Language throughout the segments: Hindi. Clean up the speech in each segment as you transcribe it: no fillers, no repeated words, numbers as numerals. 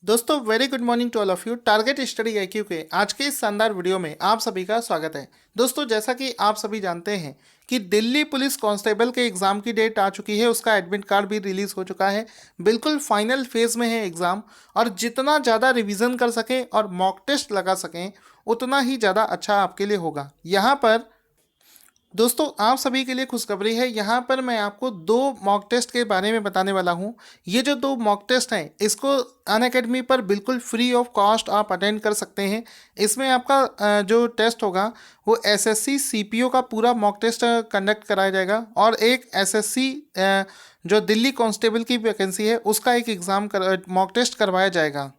दोस्तों very good morning to all of you. Target study IQ के आज के इस शानदार वीडियो में आप सभी का स्वागत है। दोस्तों जैसा कि आप सभी जानते हैं कि दिल्ली पुलिस कांस्टेबल के एग्ज़ाम की डेट आ चुकी है, उसका एडमिट कार्ड भी रिलीज़ हो चुका है। बिल्कुल फाइनल फेज़ में है एग्ज़ाम, और जितना ज़्यादा रिवीजन कर सकें और मॉक टेस्ट लगा सकें उतना ही ज़्यादा अच्छा आपके लिए होगा। यहाँ पर दोस्तों आप सभी के लिए खुशखबरी है। यहाँ पर मैं आपको दो मॉक टेस्ट के बारे में बताने वाला हूँ। ये जो दो मॉक टेस्ट हैं इसको अनअकैडमी पर बिल्कुल फ्री ऑफ कॉस्ट आप अटेंड कर सकते हैं। इसमें आपका जो टेस्ट होगा वो एसएससी सीपीओ का पूरा मॉक टेस्ट कंडक्ट कराया जाएगा, और एक एसएससी जो दिल्ली कांस्टेबल की वैकेंसी है उसका एक एग्ज़ाम मॉक टेस्ट करवाया जाएगा।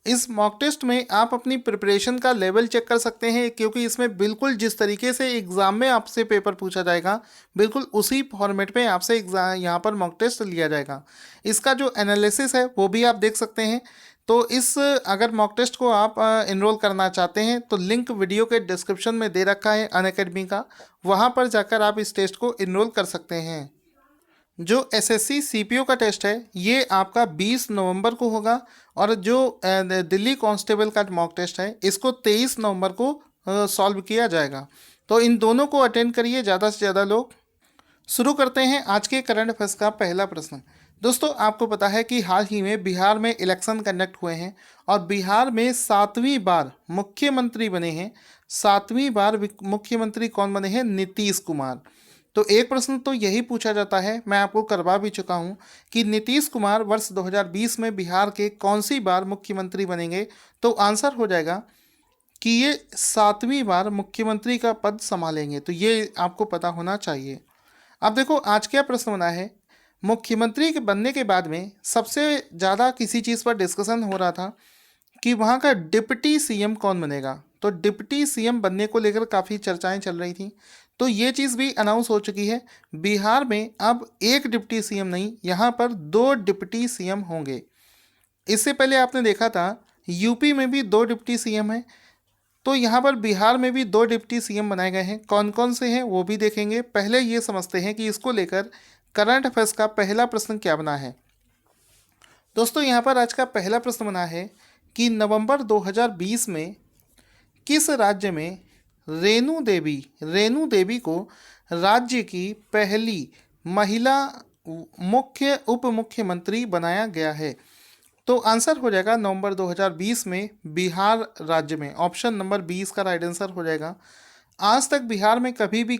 इस मॉक टेस्ट में आप अपनी प्रिपरेशन का लेवल चेक कर सकते हैं, क्योंकि इसमें बिल्कुल जिस तरीके से एग्ज़ाम में आपसे पेपर पूछा जाएगा बिल्कुल उसी फॉर्मेट में आपसे एग्ज़ाम यहाँ पर मॉक टेस्ट लिया जाएगा। इसका जो एनालिसिस है वो भी आप देख सकते हैं। तो इस अगर मॉक टेस्ट को आप इनरोल करना चाहते हैं तो लिंक वीडियो के डिस्क्रिप्शन में दे रखा है अनअकैडमी का, वहाँ पर जाकर आप इस टेस्ट को इनरोल कर सकते हैं। जो एसएससी सीपीओ का टेस्ट है ये आपका 20 नवंबर को होगा, और जो दिल्ली कांस्टेबल का मॉक टेस्ट है इसको 23 नवंबर को सॉल्व किया जाएगा। तो इन दोनों को अटेंड करिए ज़्यादा से ज़्यादा लोग। शुरू करते हैं आज के करंट अफेयर्स का पहला प्रश्न। दोस्तों आपको पता है कि हाल ही में बिहार में इलेक्शन कंडक्ट हुए हैं, और बिहार में 7वीं बार मुख्यमंत्री बने हैं। 7वीं बार मुख्यमंत्री कौन बने हैं? नीतीश कुमार। तो एक प्रश्न तो यही पूछा जाता है, मैं आपको करवा भी चुका हूँ, कि नीतीश कुमार वर्ष 2020 में बिहार के कौन सी बार मुख्यमंत्री बनेंगे? तो आंसर हो जाएगा कि ये 7वीं बार मुख्यमंत्री का पद संभालेंगे। तो ये आपको पता होना चाहिए। अब देखो आज क्या प्रश्न बना है। मुख्यमंत्री के बनने के बाद में सबसे ज़्यादा किसी चीज़ पर डिस्कशन हो रहा था कि वहाँ का डिप्टी सीएम कौन बनेगा। तो डिप्टी सीएम बनने को लेकर काफ़ी चर्चाएं चल रही थी। तो ये चीज़ भी अनाउंस हो चुकी है, बिहार में अब एक डिप्टी सीएम नहीं, यहाँ पर 2 डिप्टी सीएम होंगे। इससे पहले आपने देखा था यूपी में भी 2 डिप्टी सीएम हैं, तो यहाँ पर बिहार में भी 2 डिप्टी सीएम बनाए गए हैं। कौन कौन से हैं वो भी देखेंगे। पहले ये समझते हैं कि इसको लेकर करंट अफेयर्स का पहला प्रश्न क्या बना है। दोस्तों यहाँ पर आज का पहला प्रश्न बना है कि नवंबर 2020 में किस राज्य में रेणु देवी को राज्य की पहली महिला मुख्य उप मुख्यमंत्री बनाया गया है? तो आंसर हो जाएगा नवंबर 2020 में बिहार राज्य में। ऑप्शन नंबर 20 का राइट आंसर हो जाएगा। आज तक बिहार में कभी भी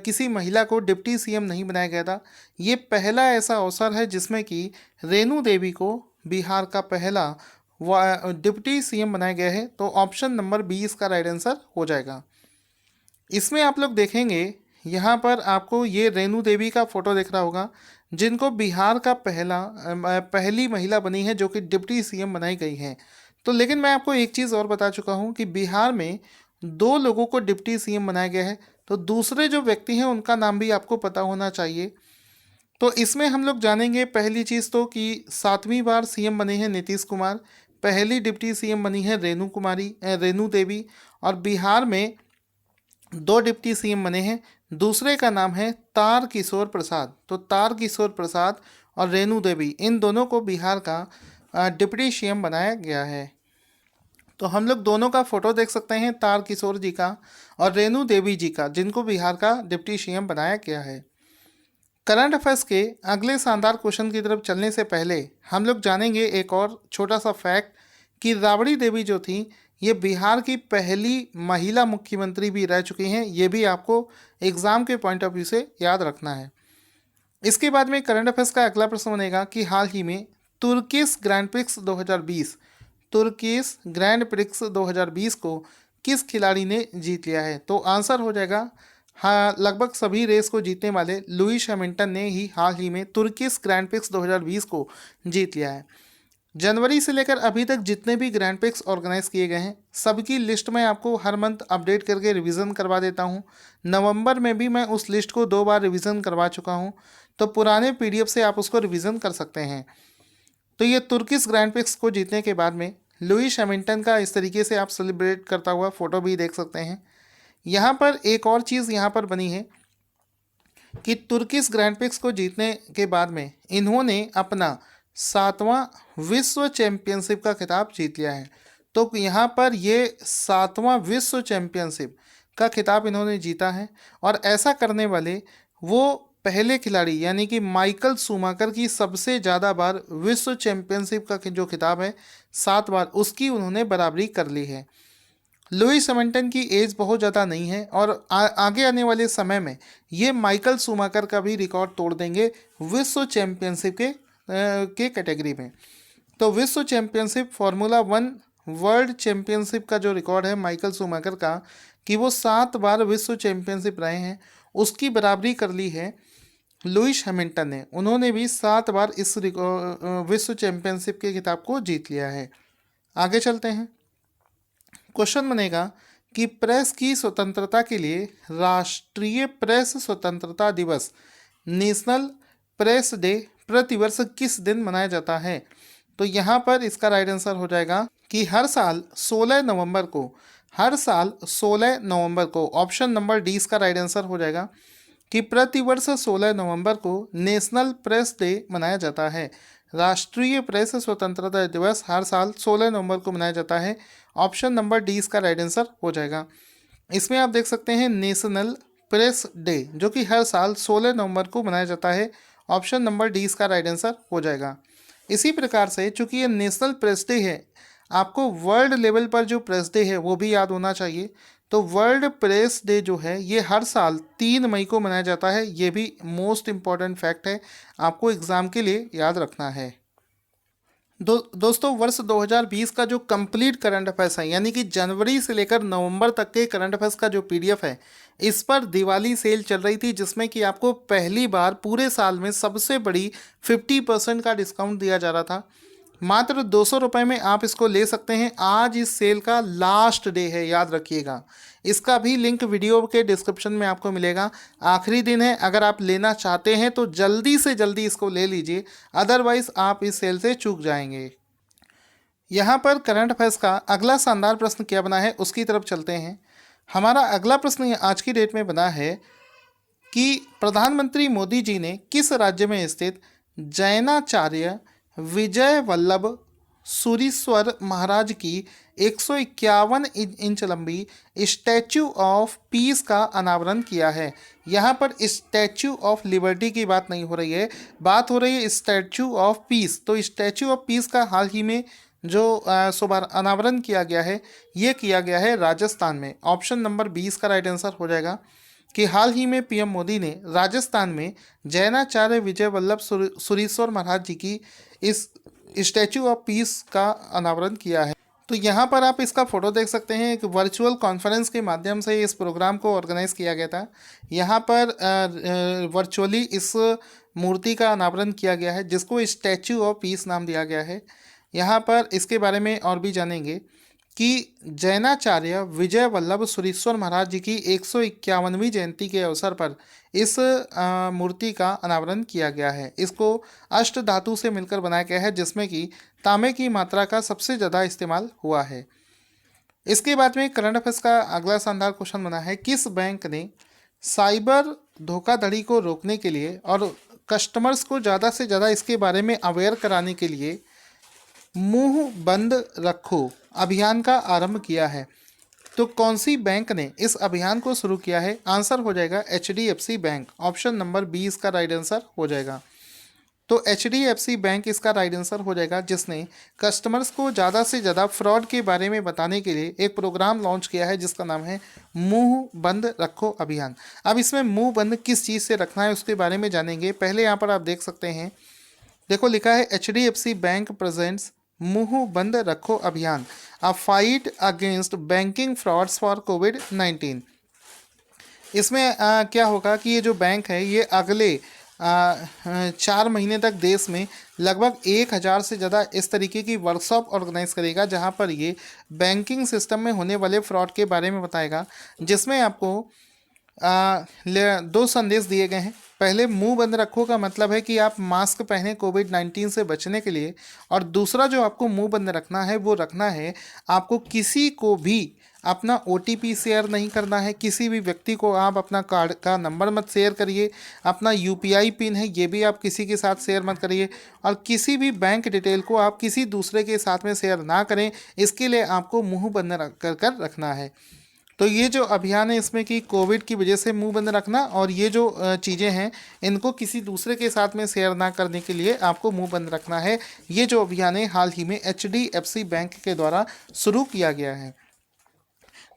किसी महिला को डिप्टी सीएम नहीं बनाया गया था। ये पहला ऐसा अवसर है जिसमें कि रेणु देवी को बिहार का पहला डिप्टी सीएम बनाया गया है। तो ऑप्शन नंबर 20 का राइट आंसर हो जाएगा। इसमें आप लोग देखेंगे यहाँ पर आपको ये रेणु देवी का फोटो दिख रहा होगा, जिनको बिहार का पहली महिला बनी है जो कि डिप्टी सीएम बनाई गई है। तो लेकिन मैं आपको एक चीज़ और बता चुका हूँ कि बिहार में 2 लोगों को डिप्टी सीएम बनाया गया है, तो दूसरे जो व्यक्ति हैं उनका नाम भी आपको पता होना चाहिए। तो इसमें हम लोग जानेंगे पहली चीज़ तो कि 7वीं बार सीएम बने हैं नीतीश कुमार, पहली डिप्टी सीएम बनी है रेणु देवी, और बिहार में 2 डिप्टी सीएम बने हैं। दूसरे का नाम है तार किशोर प्रसाद। तो तार किशोर प्रसाद और रेणु देवी, इन दोनों को बिहार का डिप्टी सीएम बनाया गया है। तो हम लोग दोनों का फोटो देख सकते हैं, तार किशोर जी का और रेणु देवी जी का, जिनको बिहार का डिप्टी सीएम बनाया गया है। करंट अफेयर्स के अगले शानदार क्वेश्चन की तरफ चलने से पहले हम लोग जानेंगे एक और छोटा सा फैक्ट कि राबड़ी देवी जो थी ये बिहार की पहली महिला मुख्यमंत्री भी रह चुकी हैं। ये भी आपको एग्ज़ाम के पॉइंट ऑफ व्यू से याद रखना है। इसके बाद में करंट अफेयर्स का अगला प्रश्न बनेगा कि हाल ही में तुर्किश ग्रैंड प्रिक्स 2020 को किस खिलाड़ी ने जीत लिया है? तो आंसर हो जाएगा हाँ, लगभग सभी रेस को जीतने वाले लुइस हैमिल्टन ने ही हाल ही में तुर्किश ग्रैंड प्रिक्स 2020 को जीत लिया है। जनवरी से लेकर अभी तक जितने भी ग्रैंड प्रिक्स ऑर्गेनाइज किए गए हैं सबकी लिस्ट मैं आपको हर मंथ अपडेट करके रिवीजन करवा देता हूं। नवंबर में भी मैं उस लिस्ट को 2 बार रिवीजन करवा चुका हूं, तो पुराने पीडीएफ से आप उसको रिवीजन कर सकते हैं। तो ये तुर्किश ग्रैंड प्रिक्स को जीतने के बाद में लुइस हैमिल्टन का इस तरीके से आप सेलिब्रेट करता हुआ फ़ोटो भी देख सकते हैं। यहाँ पर एक और चीज़ यहाँ पर बनी है कि तुर्किश ग्रैंड प्रिक्स को जीतने के बाद में इन्होंने अपना 7वां विश्व चैंपियनशिप का खिताब जीत लिया है। तो यहाँ पर ये 7वां विश्व चैंपियनशिप का खिताब इन्होंने जीता है और ऐसा करने वाले वो पहले खिलाड़ी यानी कि माइकल शूमाकर की सबसे ज़्यादा बार विश्व चैंपियनशिप का जो खिताब है 7 बार, उसकी उन्होंने बराबरी कर ली है। लुइस हैमिल्टन की एज बहुत ज़्यादा नहीं है और आगे आने वाले समय में ये माइकल शूमाकर का भी रिकॉर्ड तोड़ देंगे विश्व चैंपियनशिप के कैटेगरी में। तो विश्व चैंपियनशिप फार्मूला 1 वर्ल्ड चैंपियनशिप का जो रिकॉर्ड है माइकल शूमाकर का कि वो 7 बार विश्व चैंपियनशिप रहे हैं, उसकी बराबरी कर ली है लुइस हैमिल्टन ने। उन्होंने भी 7 बार इस विश्व चैंपियनशिप के खिताब को जीत लिया है। आगे चलते हैं। क्वेश्चन बनेगा कि प्रेस की स्वतंत्रता के लिए राष्ट्रीय प्रेस स्वतंत्रता दिवस नेशनल प्रेस डे प्रतिवर्ष किस दिन मनाया जाता है। तो यहाँ पर इसका राइट आंसर हो जाएगा कि हर साल 16 नवंबर को ऑप्शन नंबर डी इसका राइट आंसर हो जाएगा कि प्रतिवर्ष 16 नवंबर को नेशनल प्रेस डे मनाया जाता है। राष्ट्रीय प्रेस स्वतंत्रता दिवस हर साल 16 नवंबर को मनाया जाता है। ऑप्शन नंबर डी इसका राइट आंसर हो जाएगा। इसमें आप देख सकते हैं नेशनल प्रेस डे जो कि हर साल 16 नवंबर को मनाया जाता है। ऑप्शन नंबर डी इसका राइट आंसर हो जाएगा। इसी प्रकार से चूंकि ये नेशनल प्रेस डे है, आपको वर्ल्ड लेवल पर जो प्रेस डे है वो भी याद होना चाहिए। तो वर्ल्ड प्रेस डे जो है ये हर साल 3 मई को मनाया जाता है। ये भी मोस्ट इम्पॉर्टेंट फैक्ट है, आपको एग्ज़ाम के लिए याद रखना है। दोस्तों वर्ष 2020 का जो कंप्लीट करंट अफेयर्स है यानी कि जनवरी से लेकर नवंबर तक के करंट अफेयर्स का जो पीडीएफ है, इस पर दिवाली सेल चल रही थी जिसमें कि आपको पहली बार पूरे साल में सबसे बड़ी 50% का डिस्काउंट दिया जा रहा था। मात्र 200 रुपये में आप इसको ले सकते हैं। आज इस सेल का लास्ट डे है, याद रखिएगा। इसका भी लिंक वीडियो के डिस्क्रिप्शन में आपको मिलेगा। आखिरी दिन है, अगर आप लेना चाहते हैं तो जल्दी से जल्दी इसको ले लीजिए, अदरवाइज आप इस सेल से चूक जाएंगे। यहाँ पर करंट अफेयर्स का अगला शानदार प्रश्न क्या बना है उसकी तरफ चलते हैं। हमारा अगला प्रश्न आज की डेट में बना है कि प्रधानमंत्री मोदी जी ने किस राज्य में स्थित जैनाचार्य विजय वल्लभ सूरीश्वर महाराज की 151 इंच लंबी स्टैच्यू ऑफ पीस का अनावरण किया है। यहाँ पर स्टैच्यू ऑफ लिबर्टी की बात नहीं हो रही है, बात हो रही है स्टैच्यू ऑफ पीस। तो स्टैच्यू ऑफ पीस का हाल ही में जो अनावरण किया गया है ये किया गया है राजस्थान में। ऑप्शन नंबर 20 का राइट आंसर हो जाएगा कि हाल ही में पीएम मोदी ने राजस्थान में जैनाचार्य विजय वल्लभ सूरीश्वर महाराज जी की इस स्टैच्यू ऑफ पीस का अनावरण किया है। तो यहाँ पर आप इसका फोटो देख सकते हैं। एक वर्चुअल कॉन्फ्रेंस के माध्यम से इस प्रोग्राम को ऑर्गेनाइज किया गया था। यहाँ पर वर्चुअली इस मूर्ति का अनावरण किया गया है जिसको स्टैच्यू ऑफ पीस नाम दिया गया है। यहाँ पर इसके बारे में और भी जानेंगे कि जैनाचार्य विजय वल्लभ सूरीश्वर महाराज जी की 151वीं जयंती के अवसर पर इस मूर्ति का अनावरण किया गया है। इसको अष्ट धातु से मिलकर बनाया गया है जिसमें कि तांबे की मात्रा का सबसे ज़्यादा इस्तेमाल हुआ है। इसके बाद में करंट अफेयर्स का अगला शानदार क्वेश्चन बना है, किस बैंक ने साइबर धोखाधड़ी को रोकने के लिए और कस्टमर्स को ज़्यादा से ज़्यादा इसके बारे में अवेयर कराने के लिए मुंह बंद रखो अभियान का आरंभ किया है। तो कौन सी बैंक ने इस अभियान को शुरू किया है? आंसर हो जाएगा HDFC बैंक। ऑप्शन नंबर 20 का राइट आंसर हो जाएगा। तो HDFC बैंक इसका राइट आंसर हो जाएगा जिसने कस्टमर्स को ज़्यादा से ज़्यादा फ्रॉड के बारे में बताने के लिए एक प्रोग्राम लॉन्च किया है जिसका नाम है मुंह बंद रखो अभियान। अब इसमें मुंह बंद किस चीज़ से रखना है उसके बारे में जानेंगे। पहले यहाँ पर आप देख सकते हैं, देखो लिखा है HDFC बैंक प्रेजेंट्स मुंह बंद रखो अभियान, a fight against banking frauds for कोविड-19। इसमें क्या होगा कि ये जो बैंक है ये अगले 4 महीने तक देश में लगभग 1000 से ज़्यादा इस तरीके की वर्कशॉप ऑर्गेनाइज करेगा जहां पर ये बैंकिंग सिस्टम में होने वाले फ्रॉड के बारे में बताएगा, जिसमें आपको 2 संदेश दिए गए हैं। पहले मुंह बंद रखो का मतलब है कि आप मास्क पहने कोविड-19 से बचने के लिए, और दूसरा जो आपको मुंह बंद रखना है वो रखना है आपको किसी को भी अपना OTP शेयर नहीं करना है, किसी भी व्यक्ति को आप अपना कार्ड का नंबर मत शेयर करिए, अपना UPI पिन है ये भी आप किसी के साथ शेयर मत करिए, और किसी भी बैंक डिटेल को आप किसी दूसरे के साथ में शेयर ना करें। इसके लिए आपको मुंह बंद कर रखना है। तो ये जो अभियान है इसमें कि कोविड की वजह से मुंह बंद रखना, और ये जो चीज़ें हैं इनको किसी दूसरे के साथ में शेयर ना करने के लिए आपको मुंह बंद रखना है। ये जो अभियान है हाल ही में HDFC बैंक के द्वारा शुरू किया गया है।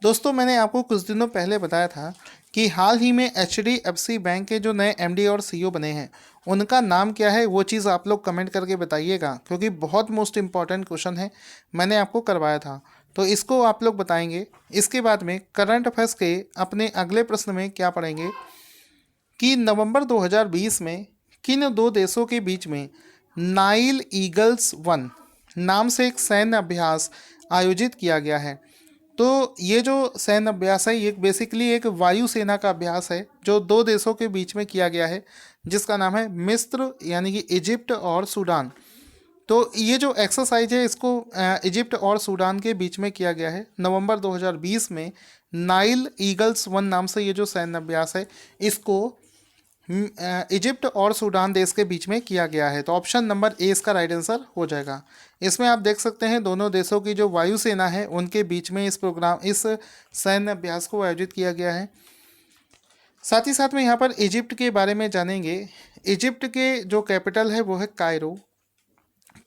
दोस्तों, मैंने आपको कुछ दिनों पहले बताया था कि हाल ही में HDFC बैंक के जो नए MD और CEO बने हैं उनका नाम क्या है, वो चीज़ आप लोग कमेंट करके बताइएगा, क्योंकि बहुत मोस्ट इम्पॉर्टेंट क्वेश्चन है, मैंने आपको करवाया था, तो इसको आप लोग बताएंगे। इसके बाद में करंट अफेयर्स के अपने अगले प्रश्न में क्या पढ़ेंगे कि नवंबर 2020 में किन दो देशों के बीच में नाइल ईगल्स 1 नाम से एक सैन्य अभ्यास आयोजित किया गया है। तो ये जो सैन्य अभ्यास है ये बेसिकली एक वायुसेना का अभ्यास है जो दो देशों के बीच में किया गया है, जिसका नाम है मिस्र यानी कि इजिप्ट और सूडान। तो ये जो एक्सरसाइज है इसको इजिप्ट और सूडान के बीच में किया गया है नवंबर 2020 में। नाइल ईगल्स 1 नाम से ये जो सैन्य अभ्यास है इसको इजिप्ट और सूडान देश के बीच में किया गया है। तो ऑप्शन नंबर ए इसका राइट आंसर हो जाएगा। इसमें आप देख सकते हैं दोनों देशों की जो वायुसेना है उनके बीच में इस सैन्य अभ्यास को आयोजित किया गया है। साथ ही साथ में यहाँ पर इजिप्ट के बारे में जानेंगे। इजिप्ट के जो कैपिटल है वो है कायरो।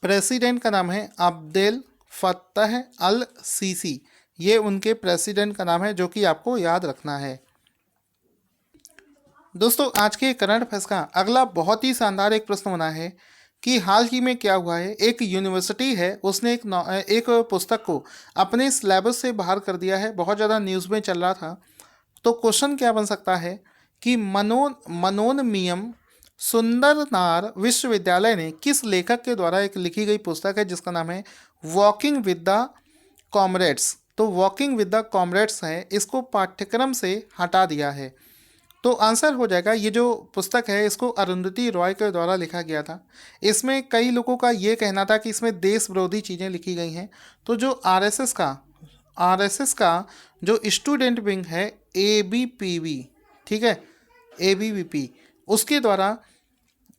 प्रेसिडेंट का नाम है अब्देल फत्तह अल सीसी, ये उनके प्रेसिडेंट का नाम है जो कि आपको याद रखना है। दोस्तों, आज के करंट अफेयर्स का अगला बहुत ही शानदार एक प्रश्न बना है कि हाल ही में क्या हुआ है, एक यूनिवर्सिटी है उसने एक पुस्तक को अपने सिलेबस से बाहर कर दिया है, बहुत ज़्यादा न्यूज़ में चल रहा था। तो क्वेश्चन क्या बन सकता है कि मनोन्मयीम सुंदरनार विश्वविद्यालय ने किस लेखक के द्वारा एक लिखी गई पुस्तक है जिसका नाम है वॉकिंग विद द कॉमरेड्स। तो वॉकिंग विद द कॉमरेड्स है, इसको पाठ्यक्रम से हटा दिया है। तो आंसर हो जाएगा, ये जो पुस्तक है इसको अरुंधति रॉय के द्वारा लिखा गया था। इसमें कई लोगों का ये कहना था कि इसमें देश विरोधी चीज़ें लिखी गई हैं। तो जो आरएसएस का जो स्टूडेंट विंग है ABPV, ठीक है, ABVP, उसके द्वारा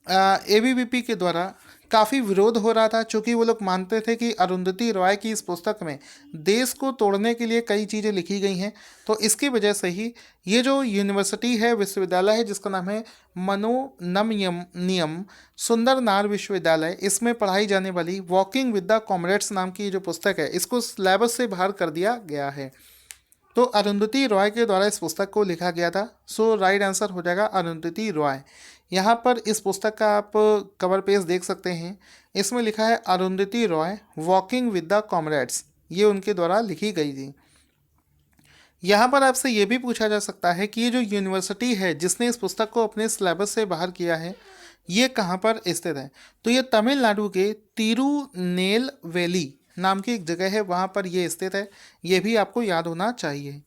ABVP के द्वारा काफ़ी विरोध हो रहा था, क्योंकि वो लोग मानते थे कि अरुंधति रॉय की इस पुस्तक में देश को तोड़ने के लिए कई चीज़ें लिखी गई हैं। तो इसकी वजह से ही ये जो यूनिवर्सिटी है, विश्वविद्यालय है जिसका नाम है मनोन्मयीम सुंदरनार विश्वविद्यालय, इसमें पढ़ाई जाने वाली वॉकिंग विद द कॉमरेड्स नाम की जो पुस्तक है इसको सिलेबस से बाहर कर दिया गया है। तो अरुंधति रॉय के द्वारा इस पुस्तक को लिखा गया था। सो राइट आंसर हो जाएगा अरुंधति रॉय। यहाँ पर इस पुस्तक का आप कवर पेज देख सकते हैं, इसमें लिखा है Arundhati Roy walking with the comrades, ये उनके द्वारा लिखी गई थी। यहाँ पर आपसे ये भी पूछा जा सकता है कि ये जो यूनिवर्सिटी है जिसने इस पुस्तक को अपने सिलेबस से बाहर किया है ये कहाँ पर स्थित है। तो ये तमिलनाडु के तिरुनेलवेली नाम की एक जगह है, वहाँ पर ये स्थित है, ये भी आपको याद होना चाहिए।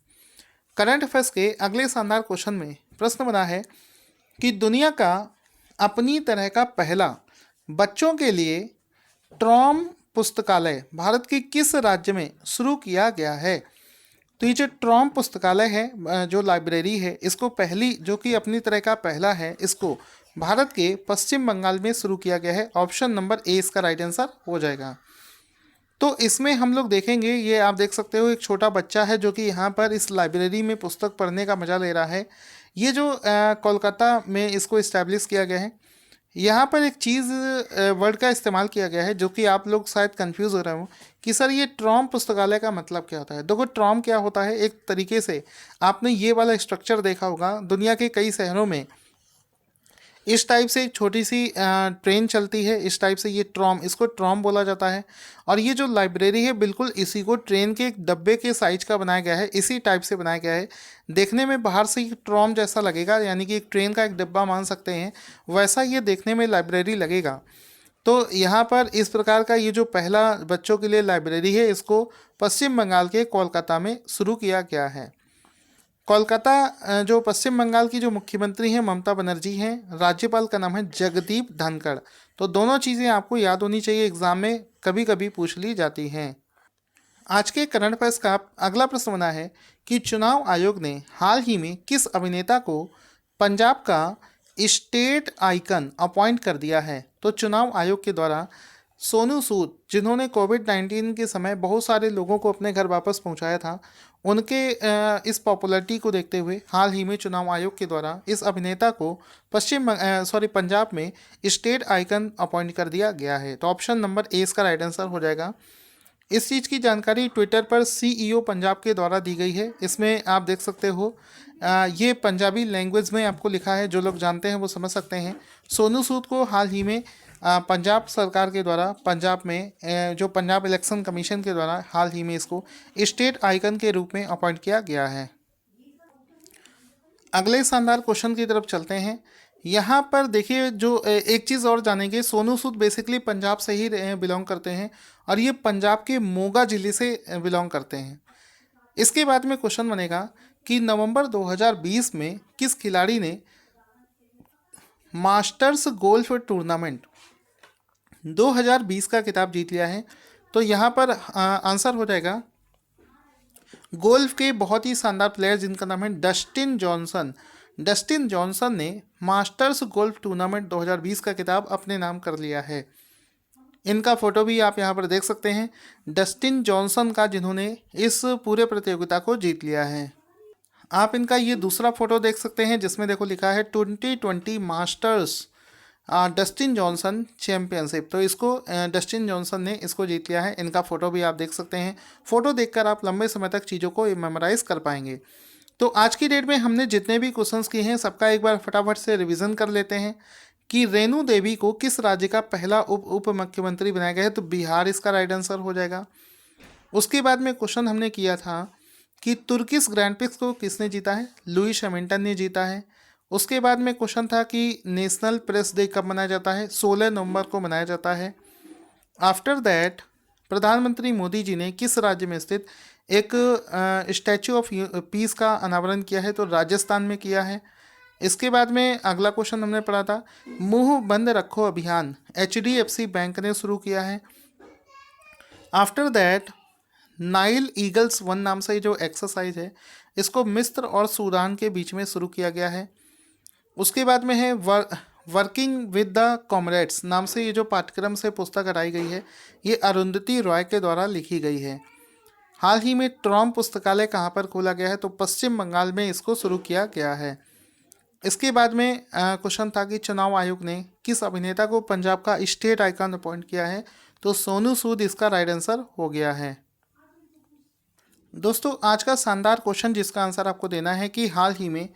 करंट अफेयर्स के अगले शानदार क्वेश्चन में प्रश्न बना है कि दुनिया का अपनी तरह का पहला बच्चों के लिए ट्रॉम पुस्तकालय भारत के किस राज्य में शुरू किया गया है। तो ये जो ट्रॉम पुस्तकालय है, जो लाइब्रेरी है, इसको पहली जो कि अपनी तरह का पहला है, इसको भारत के पश्चिम बंगाल में शुरू किया गया है। ऑप्शन नंबर ए इसका राइट आंसर हो जाएगा। तो इसमें हम लोग देखेंगे, ये आप देख सकते हो एक छोटा बच्चा है जो कि यहाँ पर इस लाइब्रेरी में पुस्तक पढ़ने का मज़ा ले रहा है। ये जो कोलकाता में इसको इस्टेब्लिश किया गया है, यहाँ पर एक चीज़ वर्ड का इस्तेमाल किया गया है जो कि आप लोग शायद कंफ्यूज हो रहे हो कि सर ये ट्रॉम पुस्तकालय का मतलब क्या होता है। देखो ट्रॉम क्या होता है, एक तरीके से आपने ये वाला स्ट्रक्चर देखा होगा, दुनिया के कई शहरों में इस टाइप से एक छोटी सी ट्रेन चलती है, इस टाइप से ये ट्रॉम, इसको ट्रॉम बोला जाता है। और ये जो लाइब्रेरी है बिल्कुल इसी को ट्रेन के एक डब्बे के साइज का बनाया गया है, इसी टाइप से बनाया गया है। देखने में बाहर से ट्रॉम जैसा लगेगा, यानी कि एक ट्रेन का एक डब्बा मान सकते हैं, वैसा ये देखने में लाइब्रेरी लगेगा। तो यहाँ पर इस प्रकार का ये जो पहला बच्चों के लिए लाइब्रेरी है इसको पश्चिम बंगाल के कोलकाता में शुरू किया गया है। कोलकाता जो पश्चिम बंगाल की जो मुख्यमंत्री हैं ममता बनर्जी हैं, राज्यपाल का नाम है जगदीप धनखड़। तो दोनों चीज़ें आपको याद होनी चाहिए, एग्ज़ाम में कभी कभी पूछ ली जाती हैं। आज के करंट अफेयर्स का अगला प्रश्न बना है कि चुनाव आयोग ने हाल ही में किस अभिनेता को पंजाब का स्टेट आइकन अपॉइंट कर दिया है। तो चुनाव आयोग के द्वारा सोनू सूद, जिन्होंने कोविड-19 के समय बहुत सारे लोगों को अपने घर वापस पहुंचाया था, उनके इस पॉपुलैरिटी को देखते हुए हाल ही में चुनाव आयोग के द्वारा इस अभिनेता को पंजाब में स्टेट आइकन अपॉइंट कर दिया गया है। तो ऑप्शन नंबर ए इसका राइट आंसर हो जाएगा। इस चीज़ की जानकारी ट्विटर पर सीईओ पंजाब के द्वारा दी गई है। इसमें आप देख सकते हो, ये पंजाबी लैंग्वेज में आपको लिखा है, जो लोग जानते हैं वो समझ सकते हैं। सोनू सूद को हाल ही में पंजाब सरकार के द्वारा पंजाब में जो पंजाब इलेक्शन कमीशन के द्वारा हाल ही में इसको स्टेट आइकन के रूप में अपॉइंट किया गया है। अगले शानदार क्वेश्चन की तरफ चलते हैं। यहाँ पर देखिए, जो एक चीज़ और जानेंगे, सोनू सूद बेसिकली पंजाब से ही बिलोंग करते हैं और ये पंजाब के मोगा जिले से बिलोंग करते हैं। इसके बाद में क्वेश्चन बनेगा कि नवंबर 2020 में किस खिलाड़ी ने मास्टर्स गोल्फ टूर्नामेंट 2020 का खिताब जीत लिया है। तो यहाँ पर आंसर हो जाएगा गोल्फ के बहुत ही शानदार प्लेयर जिनका नाम है डस्टिन जॉनसन। डस्टिन जॉनसन ने मास्टर्स गोल्फ टूर्नामेंट 2020 का खिताब अपने नाम कर लिया है। इनका फोटो भी आप यहाँ पर देख सकते हैं, डस्टिन जॉनसन का, जिन्होंने इस पूरे प्रतियोगिता को जीत लिया है। आप इनका ये दूसरा फोटो देख सकते हैं, जिसमें देखो लिखा है 2020 मास्टर्स डस्टिन जॉनसन चैम्पियनशिप। तो इसको डस्टिन जॉनसन ने इसको जीत लिया है। इनका फ़ोटो भी आप देख सकते हैं। फ़ोटो देखकर आप लंबे समय तक चीज़ों को मेमोराइज़ कर पाएंगे। तो आज की डेट में हमने जितने भी क्वेश्चंस किए हैं, सबका एक बार फटाफट से रिवीजन कर लेते हैं कि रेणु देवी को किस राज्य का पहला उप मुख्यमंत्री बनाया गया है। तो बिहार इसका राइट आंसर हो जाएगा। उसके बाद में क्वेश्चन हमने किया था कि तुर्किश ग्रैंड प्रिक्स को किसने जीता है। लुइस हैमिल्टन ने जीता है। उसके बाद में क्वेश्चन था कि नेशनल प्रेस डे कब मनाया जाता है। 16 नवंबर को मनाया जाता है। आफ्टर दैट प्रधानमंत्री मोदी जी ने किस राज्य में स्थित एक स्टैचू ऑफ पीस का अनावरण किया है। तो राजस्थान में किया है। इसके बाद में अगला क्वेश्चन हमने पढ़ा था, मुंह बंद रखो अभियान HDFC बैंक ने शुरू किया है। आफ्टर दैट नाइल ईगल्स 1 नाम से जो एक्सरसाइज है, इसको मिस्र और सूडान के बीच में शुरू किया गया है। उसके बाद में है वर्किंग विद द कॉमरेड्स नाम से ये जो पाठ्यक्रम से पुस्तक हटाई गई है, ये अरुंधति रॉय के द्वारा लिखी गई है। हाल ही में ट्रॉम पुस्तकालय कहाँ पर खोला गया है। तो पश्चिम बंगाल में इसको शुरू किया गया है। इसके बाद में क्वेश्चन था कि चुनाव आयोग ने किस अभिनेता को पंजाब का स्टेट आइकन अपॉइंट किया है। तो सोनू सूद इसका राइट आंसर हो गया है। दोस्तों, आज का शानदार क्वेश्चन जिसका आंसर आपको देना है कि हाल ही में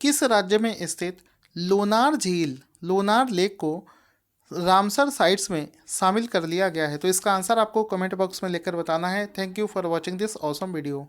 किस राज्य में स्थित लोनार झील, लोनार लेक को रामसर साइट्स में शामिल कर लिया गया है। तो इसका आंसर आपको कमेंट बॉक्स में लिखकर बताना है। Thank you for watching this awesome video.